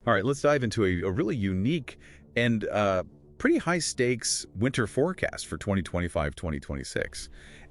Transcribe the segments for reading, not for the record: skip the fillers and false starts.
All right, let's dive into a really unique and pretty high-stakes winter forecast for 2025-2026.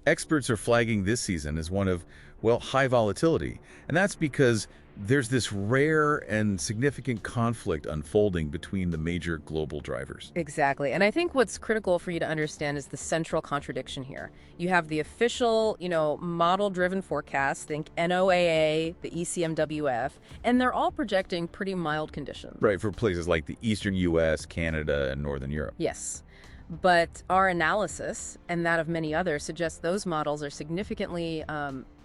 Experts are flagging this season as one of, well, high volatility, and that's because there's this rare and significant conflict unfolding between the major global drivers. Exactly. And I think what's critical for you to understand is the central contradiction here. You have the official, model-driven forecast, think NOAA, the ECMWF, and they're all projecting pretty mild conditions. Right, for places like the eastern U.S., Canada, and northern Europe. Yes. But our analysis, and that of many others, suggests those models are significantly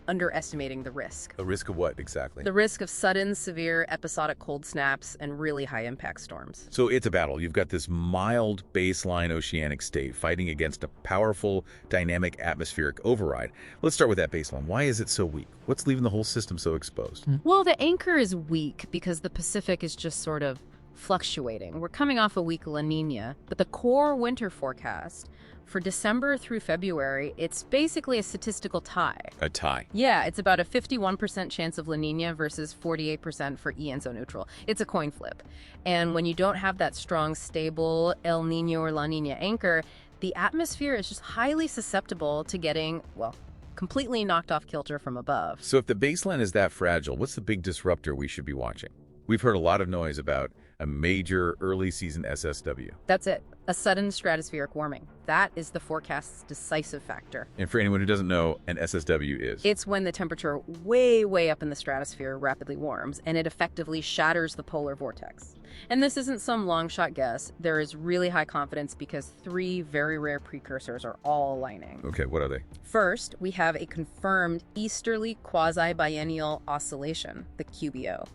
underestimating the risk. The risk of what, exactly? The risk of sudden, severe, episodic cold snaps and really high-impact storms. So it's a battle. You've got this mild baseline oceanic state fighting against a powerful dynamic atmospheric override. Let's start with that baseline. Why is it so weak? What's leaving the whole system so exposed? Well, the anchor is weak because the Pacific is just sort of fluctuating. We're coming off a weak La Niña, but the core winter forecast for December through February, it's basically a statistical tie. A tie? Yeah, it's about a 51% chance of La Niña versus 48% for ENSO neutral. It's a coin flip. And when you don't have that strong, stable El Niño or La Niña anchor, the atmosphere is just highly susceptible to getting, well, completely knocked off kilter from above. So if the baseline is that fragile, what's the big disruptor we should be watching? We've heard a lot of noise about a major early season SSW. That's it. A sudden stratospheric warming. That is the forecast's decisive factor. And for anyone who doesn't know, an SSW is? It's when the temperature way up in the stratosphere rapidly warms, and it effectively shatters the polar vortex. And this isn't some long shot guess. There is really high confidence because three very rare precursors are all aligning. Okay, what are they? First, we have a confirmed easterly quasi-biennial oscillation, the QBO.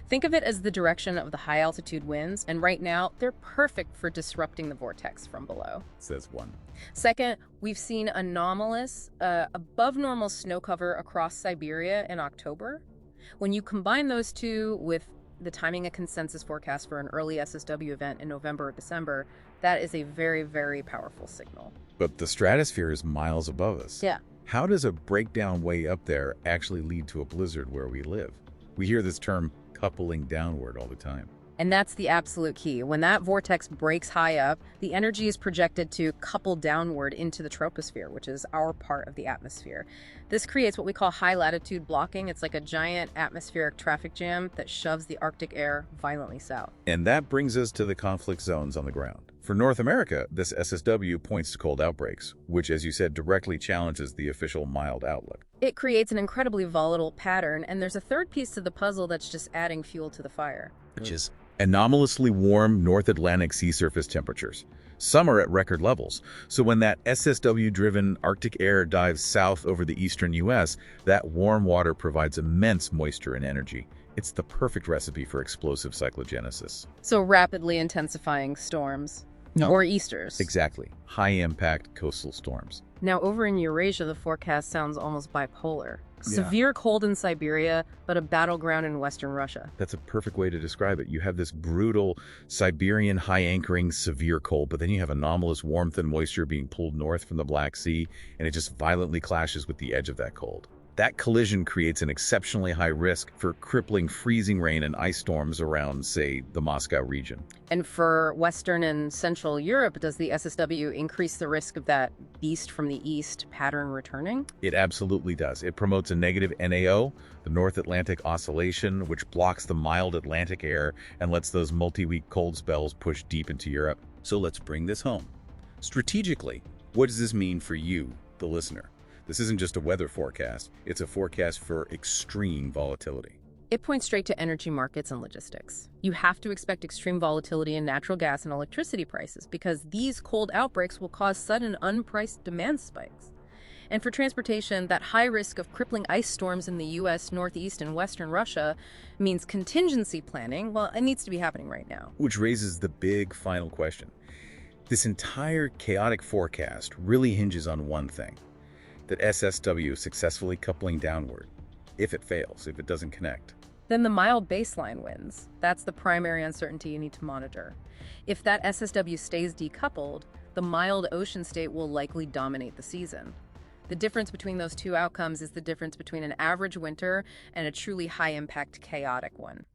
Think of it as the direction of the high-altitude winds, and right now, they're perfect for disrupting the vortex from below. Says one. Second, we've seen anomalous, above-normal snow cover across Siberia in October. When you combine those two with the timing a consensus forecast for an early SSW event in November or December, that is a very, very powerful signal. But the stratosphere is miles above us. Yeah. How does a breakdown way up there actually lead to a blizzard where we live? We hear this term coupling downward all the time. And that's the absolute key. When that vortex breaks high up, the energy is projected to couple downward into the troposphere, which is our part of the atmosphere. This creates what we call high latitude blocking. It's like a giant atmospheric traffic jam that shoves the Arctic air violently south. And that brings us to the conflict zones on the ground. For North America, this SSW points to cold outbreaks, which, as you said, directly challenges the official mild outlook. It creates an incredibly volatile pattern, and there's a third piece to the puzzle that's just adding fuel to the fire. Which is anomalously warm North Atlantic sea surface temperatures. Some are at record levels. So when that SSW-driven Arctic air dives south over the eastern U.S., that warm water provides immense moisture and energy. It's the perfect recipe for explosive cyclogenesis. So rapidly intensifying storms. No. Or Easters. Exactly. High-impact coastal storms. Now, over in Eurasia, the forecast sounds almost bipolar. Yeah. Severe cold in Siberia, but a battleground in western Russia. That's a perfect way to describe it. You have this brutal Siberian high-anchoring severe cold, but then you have anomalous warmth and moisture being pulled north from the Black Sea, and it just violently clashes with the edge of that cold. That collision creates an exceptionally high risk for crippling freezing rain and ice storms around, say, the Moscow region. And for Western and Central Europe, does the SSW increase the risk of that beast from the east pattern returning? It absolutely does. It promotes a negative NAO, the North Atlantic Oscillation, which blocks the mild Atlantic air and lets those multi-week cold spells push deep into Europe. So let's bring this home. Strategically, what does this mean for you, the listener? This isn't just a weather forecast, it's a forecast for extreme volatility. It points straight to energy markets and logistics. You have to expect extreme volatility in natural gas and electricity prices because these cold outbreaks will cause sudden unpriced demand spikes. And for transportation, that high risk of crippling ice storms in the U.S., Northeast, and Western Russia means contingency planning, well, it needs to be happening right now. Which raises the big final question. This entire chaotic forecast really hinges on one thing. That SSW successfully coupling downward, if it fails, if it doesn't connect. Then the mild baseline wins. That's the primary uncertainty you need to monitor. If that SSW stays decoupled, the mild ocean state will likely dominate the season. The difference between those two outcomes is the difference between an average winter and a truly high-impact chaotic one.